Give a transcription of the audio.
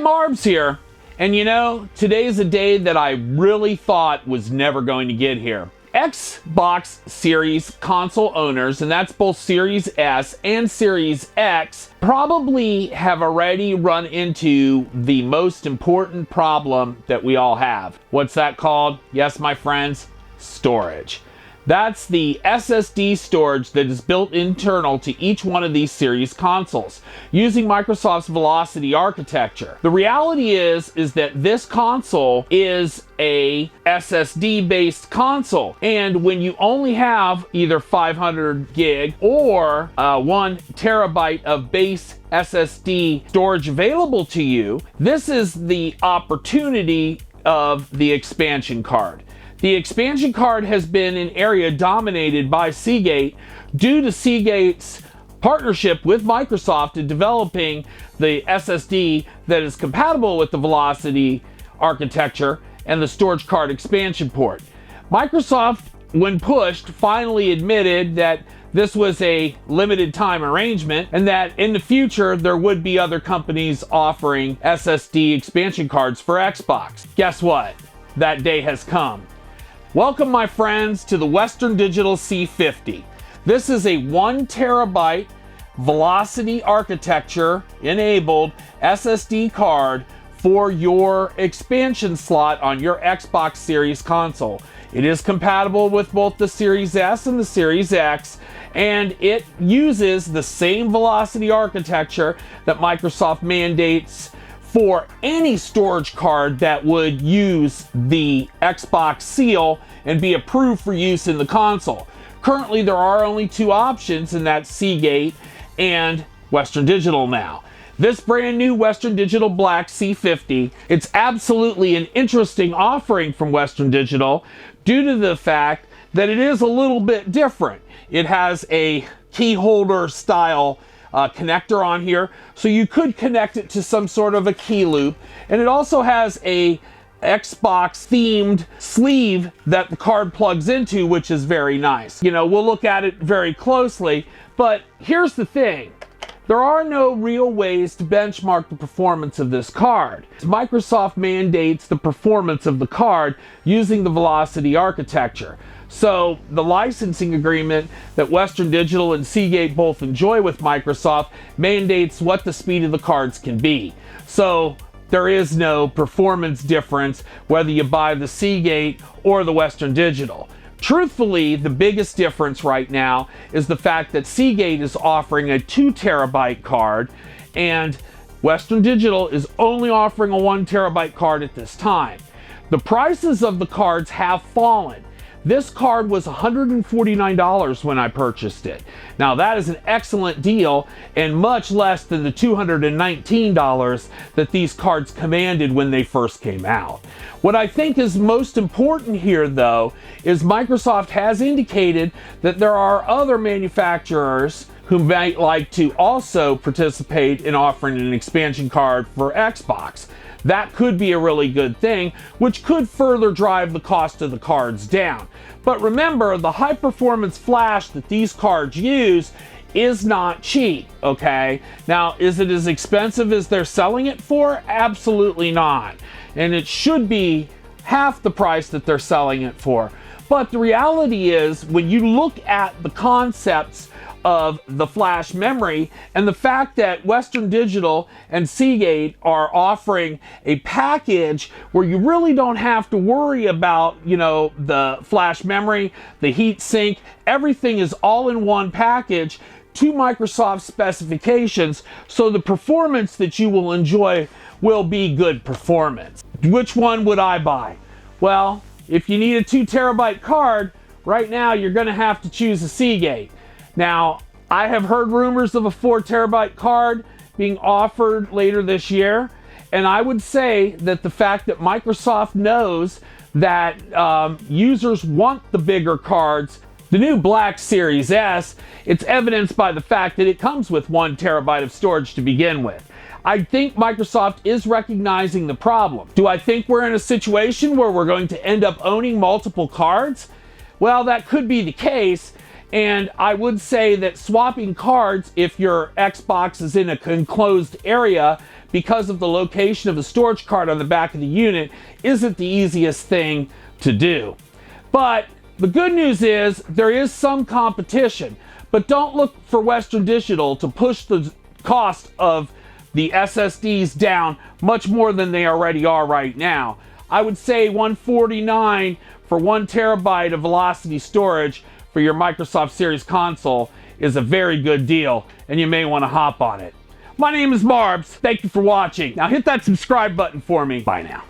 Marbs here, and you know, today's a day that I really thought was never going to get here. Xbox Series console owners, and that's both Series S and Series X, probably have already run into the most important problem that we all have. What's that called? Yes, my friends, storage. That's the SSD storage that is built internal to each one of these series consoles using Microsoft's Velocity architecture. The reality is that this console is a SSD based console, and when you only have either 500 gig or 1 terabyte of base SSD storage available to you, this is the opportunity of the expansion card. The expansion card has been an area dominated by Seagate due to Seagate's partnership with Microsoft in developing the SSD that is compatible with the Velocity architecture and the storage card expansion port. Microsoft, when pushed, finally admitted that this was a limited time arrangement and that in the future there would be other companies offering SSD expansion cards for Xbox. Guess what? That day has come. Welcome, my friends, to the Western Digital C50. This is a 1 terabyte Velocity architecture enabled SSD card for your expansion slot on your Xbox Series console. It is compatible with both the Series S and the Series X, and it uses the same Velocity architecture that Microsoft mandates for any storage card that would use the Xbox seal and be approved for use in the console. Currently, there are only 2 options, and that's Seagate and Western Digital now. This brand new Western Digital Black C50, it's absolutely an interesting offering from Western Digital due to the fact that it is a little bit different. It has a key holder style connector on here, so you could connect it to some sort of a key loop, and it also has a Xbox themed sleeve that the card plugs into, which is very nice. You know, we'll look at it very closely, but here's the thing. There are no real ways to benchmark the performance of this card. Microsoft mandates the performance of the card using the Velocity architecture. So the licensing agreement that Western Digital and Seagate both enjoy with Microsoft mandates what the speed of the cards can be. So there is no performance difference whether you buy the Seagate or the Western Digital. Truthfully, the biggest difference right now is the fact that Seagate is offering a 2 terabyte card and Western Digital is only offering a 1 terabyte card at this time. The prices of the cards have fallen. This card was $149 when I purchased it. Now that is an excellent deal and much less than the $219 that these cards commanded when they first came out. What I think is most important here, though, is Microsoft has indicated that there are other manufacturers who might like to also participate in offering an expansion card for Xbox. That could be a really good thing, which could further drive the cost of the cards down. But remember, the high performance flash that these cards use is not cheap, okay? Now, is it as expensive as they're selling it for? Absolutely not. And it should be half the price that they're selling it for. But the reality is, when you look at the concepts of the flash memory and the fact that Western Digital and Seagate are offering a package where you really don't have to worry about, you know, the flash memory, the heat sink, everything is all in one package to Microsoft specifications, so the performance that you will enjoy will be good performance. Which one would I buy? Well, if you need a 2 terabyte card, right now you're going to have to choose a Seagate. Now, I have heard rumors of a 4 terabyte card being offered later this year, and I would say that the fact that Microsoft knows that users want the bigger cards, the new Black Series S, it's evidenced by the fact that it comes with 1 terabyte of storage to begin with. I think Microsoft is recognizing the problem. Do I think we're in a situation where we're going to end up owning multiple cards? Well, that could be the case. And I would say that swapping cards, if your Xbox is in a enclosed area, because of the location of the storage card on the back of the unit isn't the easiest thing to do. But the good news is there is some competition, but don't look for Western Digital to push the cost of the SSDs down much more than they already are right now. I would say $149 for 1 terabyte of velocity storage for your Microsoft Series console is a very good deal, and you may want to hop on it. My name is Marbs. Thank you for watching. Now hit that subscribe button for me. Bye now.